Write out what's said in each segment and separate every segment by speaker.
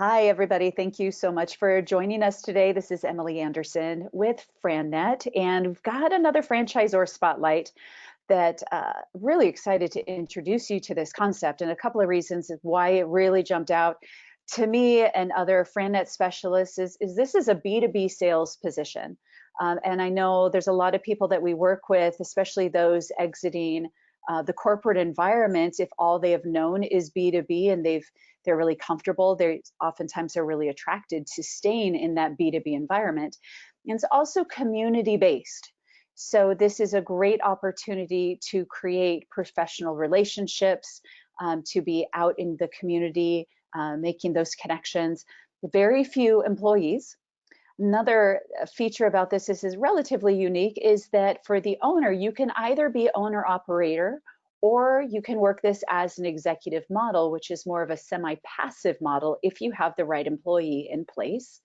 Speaker 1: Hi, everybody. Thank you so much for joining us today. This is Emily Anderson with FranNet, and we've got another franchisor spotlight that really excited to introduce you to this concept. And a couple of reasons of why it really jumped out to me and other FranNet specialists is this is a B2B sales position. And I know there's a lot of people that we work with, especially those exiting the corporate environment, if all they have known is B2B and they're really comfortable, they oftentimes are really attracted to staying in that B2B environment. And it's also community based. So this is a great opportunity to create professional relationships, to be out in the community, making those connections. Very few employees. Another feature about this is relatively unique is that for the owner, you can either be owner operator or you can work this as an executive model, which is more of a semi-passive model if you have the right employee in place.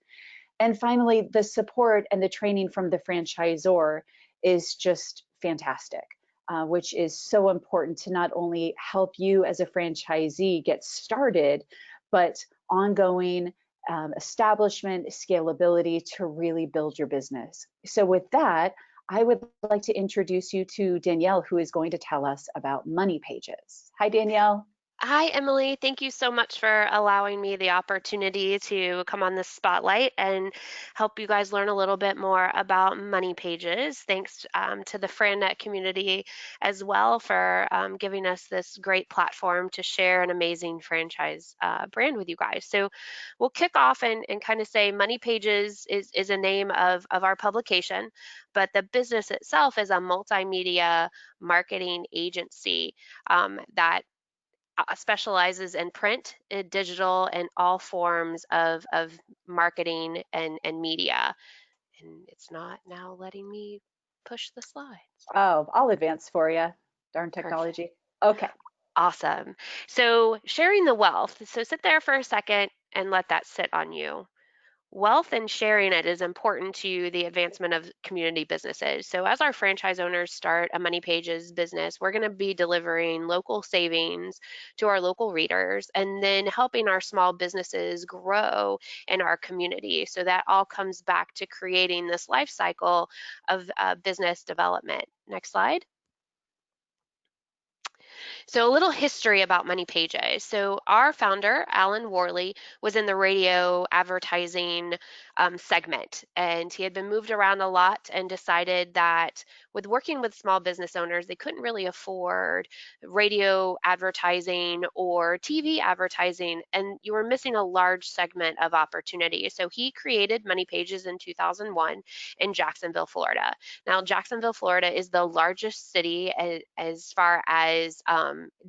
Speaker 1: And finally, the support and the training from the franchisor is just fantastic, which is so important to not only help you as a franchisee get started, but ongoing establishment, scalability to really build your business. So with that, I would like to introduce you to Danielle, who is going to tell us about Money Pages. Hi, Danielle.
Speaker 2: Hi, Emily. Thank you so much for allowing me the opportunity to come on this spotlight and help you guys learn a little bit more about Money Pages. Thanks to the FranNet community as well for giving us this great platform to share an amazing franchise brand with you guys. So we'll kick off and kind of say Money Pages is a name of our publication, but the business itself is a multimedia marketing agency that specializes in print, digital, and all forms of marketing and media. And it's not now letting me push the slides.
Speaker 1: Oh, I'll advance for you. Darn
Speaker 2: Perfect.
Speaker 1: technology. Okay.
Speaker 2: Awesome. So sharing the wealth. So sit there for a second and let that sit on you. Wealth and sharing it is important to the advancement of community businesses. So as our franchise owners start a Money Pages business, we're going to be delivering local savings to our local readers and then helping our small businesses grow in our community. So that all comes back to creating this life cycle of business development. Next slide. So a little history about Money Pages. So our founder, Alan Worley, was in the radio advertising segment, and he had been moved around a lot and decided that with working with small business owners, they couldn't really afford radio advertising or TV advertising, and you were missing a large segment of opportunity. So he created Money Pages in 2001 in Jacksonville, Florida. Now, Jacksonville, Florida is the largest city as far as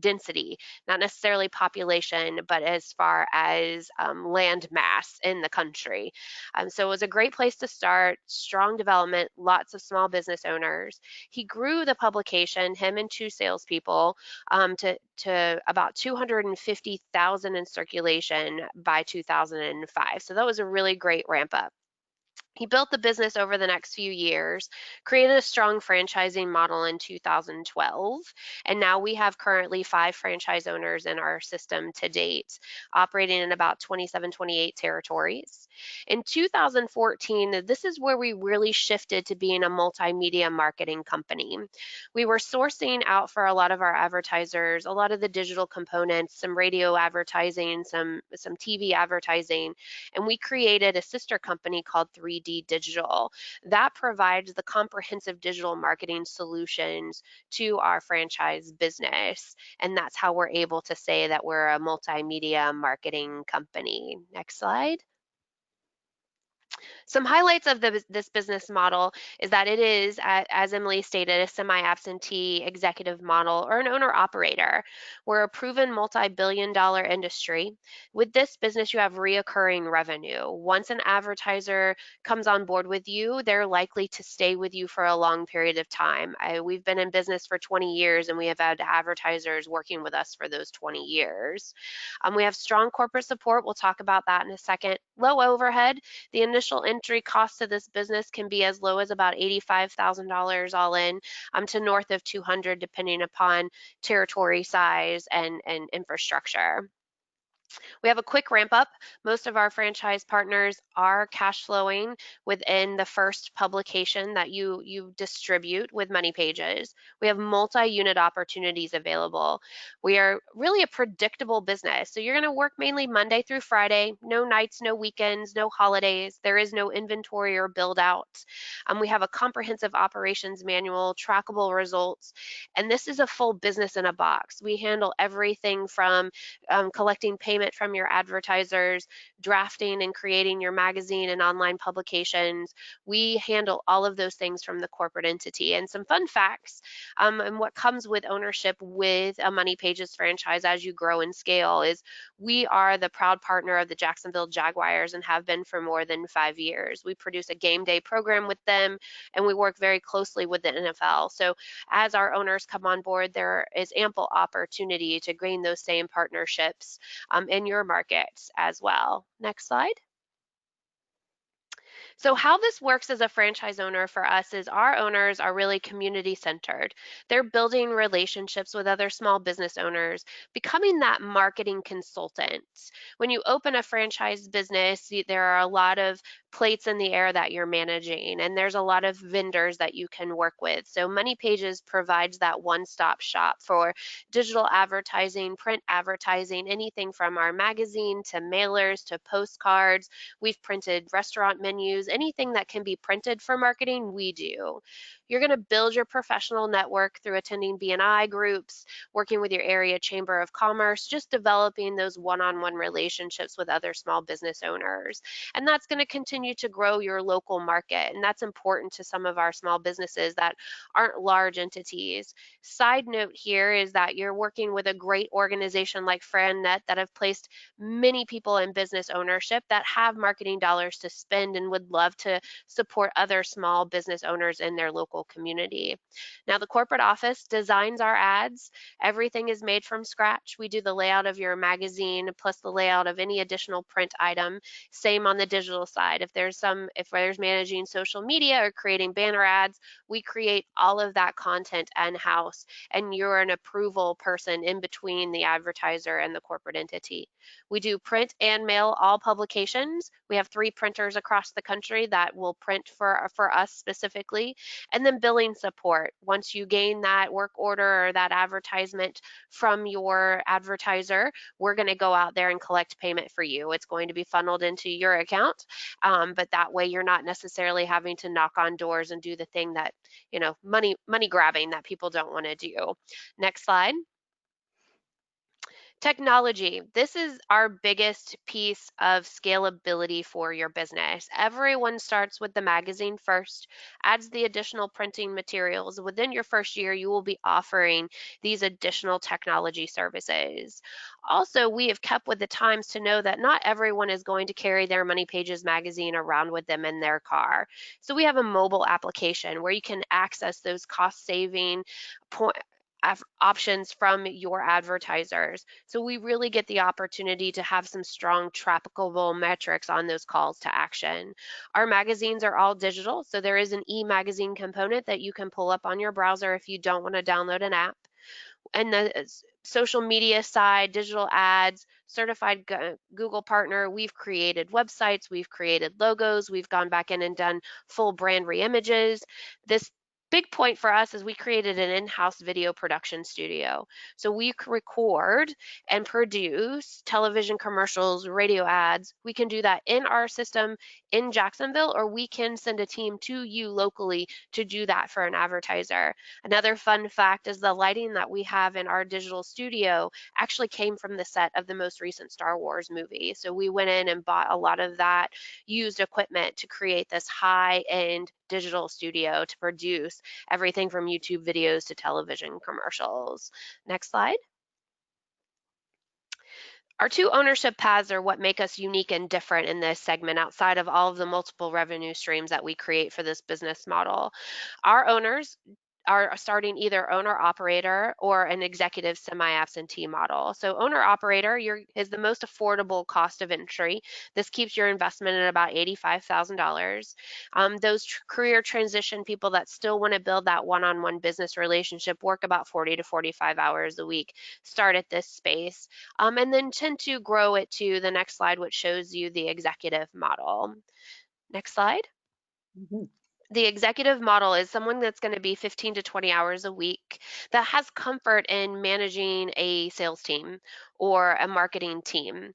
Speaker 2: density, not necessarily population, but as far as land mass in the country. So it was a great place to start, strong development, lots of small business owners. He grew the publication, him and two salespeople, to about 250,000 in circulation by 2005. So that was a really great ramp up. He built the business over the next few years, created a strong franchising model in 2012, and now we have currently 5 franchise owners in our system to date, operating in about 27, 28 territories. In 2014, this is where we really shifted to being a multimedia marketing company. We were sourcing out for a lot of our advertisers, a lot of the digital components, some radio advertising, some TV advertising, and we created a sister company called 3D Digital that provides the comprehensive digital marketing solutions to our franchise business. And that's how we're able to say that we're a multimedia marketing company. Next slide. Some highlights of this business model is that it is, as Emily stated, a semi-absentee executive model or an owner-operator. We're a proven multi-billion-dollar industry. With this business, you have reoccurring revenue. Once an advertiser comes on board with you, they're likely to stay with you for a long period of time. We've been in business for 20 years, and we have had advertisers working with us for those 20 years. We have strong corporate support. We'll talk about that in a second. Low overhead. The initial entry cost of this business can be as low as about $85,000 all in to north of 200 depending upon territory size and infrastructure. We have a quick ramp up. Most of our franchise partners are cash flowing within the first publication that you distribute with Money Pages. We have multi-unit opportunities available. We are really a predictable business. So you're going to work mainly Monday through Friday, no nights, no weekends, no holidays. There is no inventory or build out. We have a comprehensive operations manual, trackable results, and this is a full business in a box. We handle everything from collecting payment from your advertisers, drafting and creating your magazine and online publications. We handle all of those things from the corporate entity. And some fun facts and what comes with ownership with a Money Pages franchise as you grow and scale is we are the proud partner of the Jacksonville Jaguars and have been for more than 5 years. We produce a game day program with them, and we work very closely with the NFL. So as our owners come on board, there is ample opportunity to gain those same partnerships in your markets as well. Next slide. So how this works as a franchise owner for us is our owners are really community centered. They're building relationships with other small business owners, becoming that marketing consultant. When you open a franchise business, there are a lot of plates in the air that you're managing, and there's a lot of vendors that you can work with. So Money Pages provides that one-stop shop for digital advertising, print advertising, anything from our magazine to mailers to postcards. We've printed restaurant menus, anything that can be printed for marketing, we do. You're going to build your professional network through attending BNI groups, working with your area chamber of commerce, just developing those one-on-one relationships with other small business owners. And that's going to continue to grow your local market. And that's important to some of our small businesses that aren't large entities. Side note here is that you're working with a great organization like FranNet that have placed many people in business ownership that have marketing dollars to spend and would love to support other small business owners in their local community. Now, the corporate office designs our ads. Everything is made from scratch. We do the layout of your magazine plus the layout of any additional print item. Same on the digital side. If there's managing social media or creating banner ads, we create all of that content in-house, and you're an approval person in between the advertiser and the corporate entity. We do print and mail all publications. We have 3 printers across the country that will print for us specifically. And then billing support. Once you gain that work order or that advertisement from your advertiser, we're going to go out there and collect payment for you. It's going to be funneled into your account, but that way you're not necessarily having to knock on doors and do the thing that, money grabbing that people don't want to do. Next slide. Technology. This is our biggest piece of scalability for your business. Everyone starts with the magazine first, adds the additional printing materials. Within your first year, you will be offering these additional technology services. Also, we have kept with the times to know that not everyone is going to carry their Money Pages magazine around with them in their car. So we have a mobile application where you can access those cost-saving options from your advertisers. So we really get the opportunity to have some strong trackable metrics on those calls to action. Our magazines are all digital, so there is an e-magazine component that you can pull up on your browser if you don't want to download an app. And the social media side, digital ads, certified Google partner, we've created websites, we've created logos, we've gone back in and done full brand reimages. This big point for us is we created an in-house video production studio. So we record and produce television commercials, radio ads. We can do that in our system in Jacksonville, or we can send a team to you locally to do that for an advertiser. Another fun fact is the lighting that we have in our digital studio actually came from the set of the most recent Star Wars movie. So we went in and bought a lot of that used equipment to create this high-end digital studio to produce everything from YouTube videos to television commercials. Next slide. Our 2 ownership paths are what make us unique and different in this segment outside of all of the multiple revenue streams that we create for this business model. Our owners are starting either owner operator or an executive semi-absentee model. So owner operator is the most affordable cost of entry. This keeps your investment at about $85,000. Those career transition people that still want to build that one-on-one business relationship work about 40 to 45 hours a week, start at this space, and then tend to grow it to the next slide, which shows you the executive model. Next slide.
Speaker 1: Mhm.
Speaker 2: The executive model is someone that's going to be 15 to 20 hours a week that has comfort in managing a sales team or a marketing team.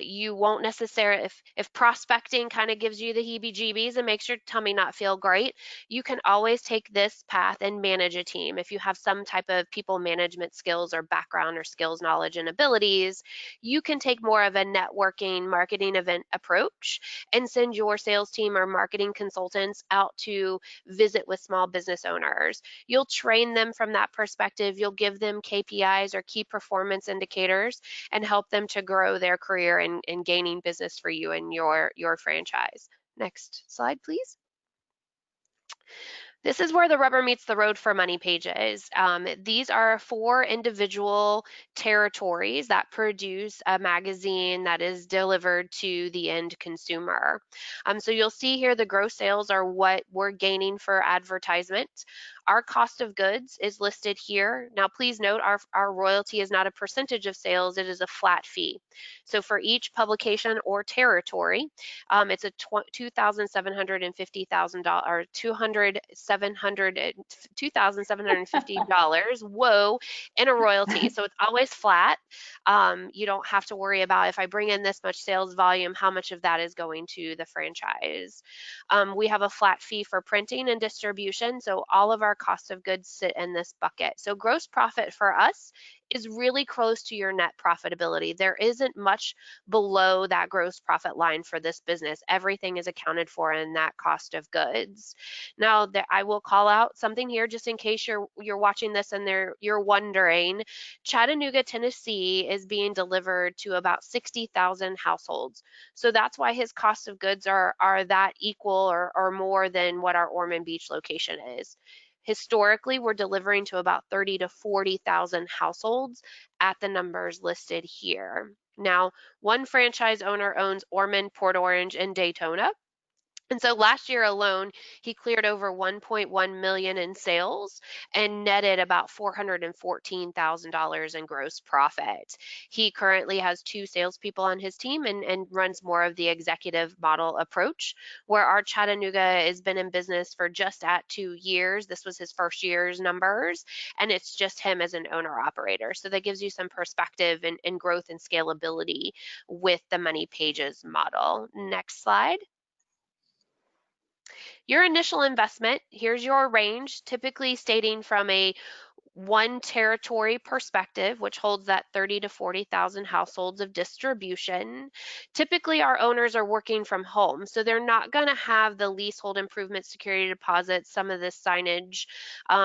Speaker 2: You won't necessarily, if prospecting kind of gives you the heebie-jeebies and makes your tummy not feel great, you can always take this path and manage a team. If you have some type of people management skills or background or skills, knowledge, and abilities, you can take more of a networking marketing event approach and send your sales team or marketing consultants out to visit with small business owners. You'll train them from that perspective. You'll give them KPIs or key performance indicators and help them to grow their career in gaining business for you and your franchise. Next slide, please. This is where the rubber meets the road for Money Pages. These are 4 individual territories that produce a magazine that is delivered to the end consumer. So you'll see here the gross sales are what we're gaining for advertisement. Our cost of goods is listed here. Now, please note our royalty is not a percentage of sales, it is a flat fee. So for each publication or territory, it's a $2,750,000 or $2,750. Whoa, in a royalty. So it's always flat. You don't have to worry about if I bring in this much sales volume, how much of that is going to the franchise. We have a flat fee for printing and distribution. So all of our cost of goods sit in this bucket. So gross profit for us is really close to your net profitability. There isn't much below that gross profit line for this business. Everything is accounted for in that cost of goods. Now, I will call out something here just in case you're watching this and you're wondering. Chattanooga, Tennessee is being delivered to about 60,000 households. So that's why his cost of goods are that equal or more than what our Ormond Beach location is. Historically, we're delivering to about 30 to 40,000 households at the numbers listed here. Now, one franchise owner owns Ormond, Port Orange, and Daytona. And so last year alone, he cleared over 1.1 million in sales and netted about $414,000 in gross profit. He currently has 2 salespeople on his team and runs more of the executive model approach, where our Chattanooga has been in business for just at 2 years. This was his first year's numbers, and it's just him as an owner operator. So that gives you some perspective and growth and scalability with the Money Pages model. Next slide. Your initial investment, here's your range, typically stating from a one territory perspective, which holds that 30 to 40,000 households of distribution. Typically, our owners are working from home, so they're not going to have the leasehold improvement security deposits, some of this signage.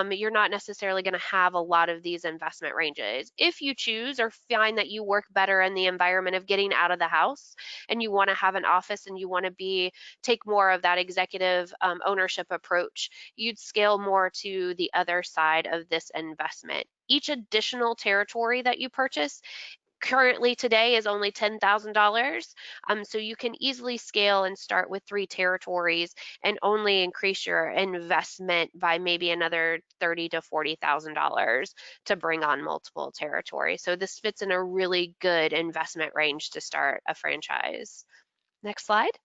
Speaker 2: You're not necessarily going to have a lot of these investment ranges. If you choose or find that you work better in the environment of getting out of the house and you want to have an office and you want to take more of that executive ownership approach, you'd scale more to the other side of this investment. Each additional territory that you purchase currently today is only $10,000. So you can easily scale and start with 3 territories and only increase your investment by maybe another $30,000 to $40,000 to bring on multiple territories. So this fits in a really good investment range to start a franchise. Next slide.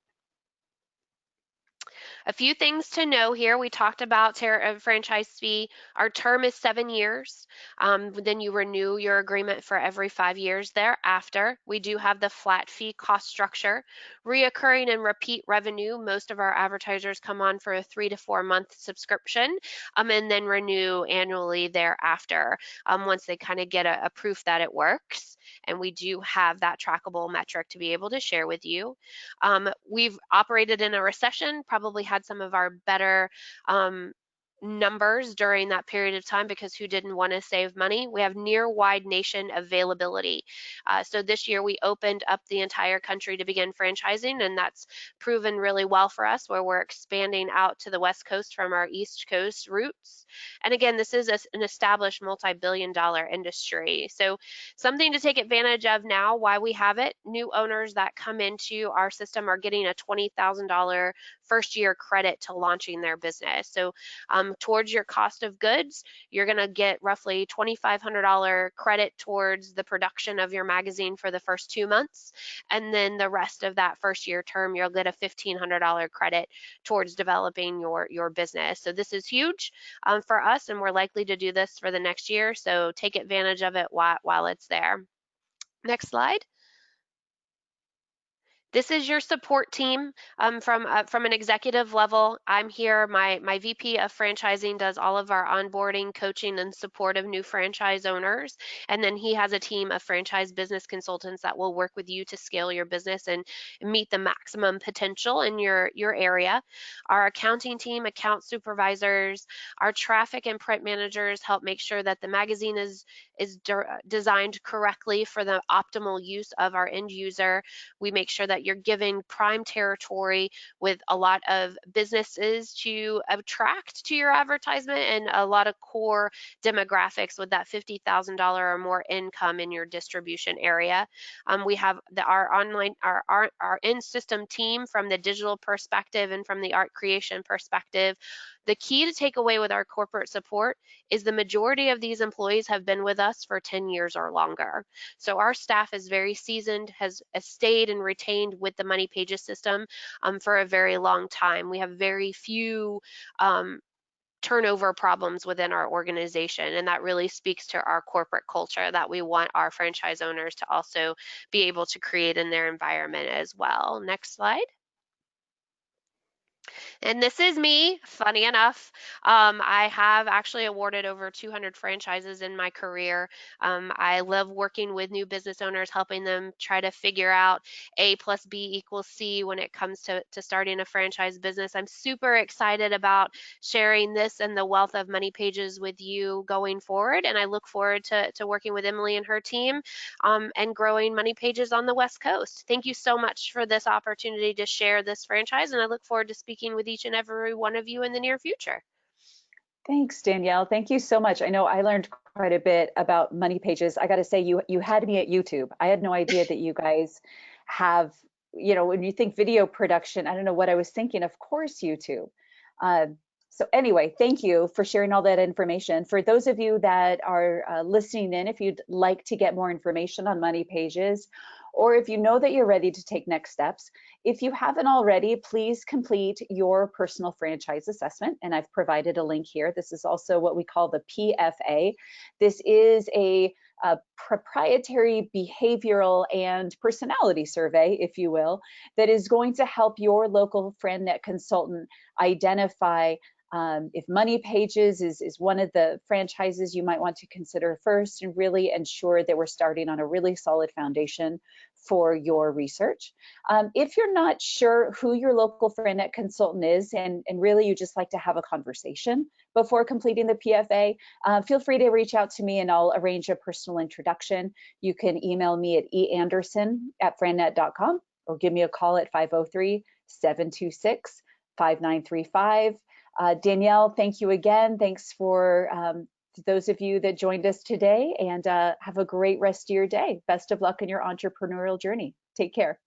Speaker 2: A few things to know here. We talked about franchise fee. Our term is 7 years. Then you renew your agreement for every 5 years thereafter. We do have the flat fee cost structure. Reoccurring and repeat revenue. Most of our advertisers come on for a 3 to 4 month subscription and then renew annually thereafter once they kind of get a proof that it works. And we do have that trackable metric to be able to share with you. We've operated in a recession, probably had some of our better numbers during that period of time because who didn't want to save money? We have near wide nation availability. So this year we opened up the entire country to begin franchising, and that's proven really well for us where we're expanding out to the West Coast from our East Coast roots. And again, this is an established multi-billion-dollar industry. So something to take advantage of now, why we have it. New owners that come into our system are getting a $20,000 first year credit to launching their business. So towards your cost of goods, you're going to get roughly $2,500 credit towards the production of your magazine for the first 2 months. And then the rest of that first year term, you'll get a $1,500 credit towards developing your business. So this is huge for us, and we're likely to do this for the next year. So take advantage of it while it's there. Next slide. This is your support team from an executive level. I'm here. My VP of franchising does all of our onboarding, coaching, and support of new franchise owners. And then he has a team of franchise business consultants that will work with you to scale your business and meet the maximum potential in your area. Our accounting team, account supervisors, our traffic and print managers help make sure that the magazine is designed correctly for the optimal use of our end user. We make sure that you're giving prime territory with a lot of businesses to attract to your advertisement and a lot of core demographics with that $50,000 or more income in your distribution area. We have our in-system team from the digital perspective and from the art creation perspective. The key to take away with our corporate support is the majority of these employees have been with us for 10 years or longer. So our staff is very seasoned, has stayed and retained with the Money Pages system for a very long time. We have very few turnover problems within our organization, and that really speaks to our corporate culture that we want our franchise owners to also be able to create in their environment as well. Next slide. And this is me, funny enough. I have actually awarded over 200 franchises in my career. I love working with new business owners, helping them try to figure out A plus B equals C when it comes to starting a franchise business. I'm super excited about sharing this and the wealth of Money Pages with you going forward. And I look forward to working with Emily and her team and growing Money Pages on the West Coast. Thank you so much for this opportunity to share this franchise, and I look forward to speaking with each and every one of you in the near future.
Speaker 1: Thanks, Danielle. Thank you so much. I know I learned quite a bit about Money Pages. I got to say, you had me at YouTube. I had no idea that you guys have, when you think video production, I don't know what I was thinking. Of course, YouTube. Uh, so anyway, thank you for sharing all that information. For those of you that are listening in, if you'd like to get more information on Money Pages, or if you know that you're ready to take next steps, if you haven't already, please complete your personal franchise assessment. And I've provided a link here. This is also what we call the PFA. This is a proprietary behavioral and personality survey, if you will, that is going to help your local FranNet consultant identify if Money Pages is one of the franchises you might want to consider first, and really ensure that we're starting on a really solid foundation for your research. If you're not sure who your local FranNet consultant is, and really you just like to have a conversation before completing the PFA, feel free to reach out to me and I'll arrange a personal introduction. You can email me at eanderson@frannet.com or give me a call at 503-726-5935. Danielle, thank you again. Thanks for those of you that joined us today, and have a great rest of your day. Best of luck in your entrepreneurial journey. Take care.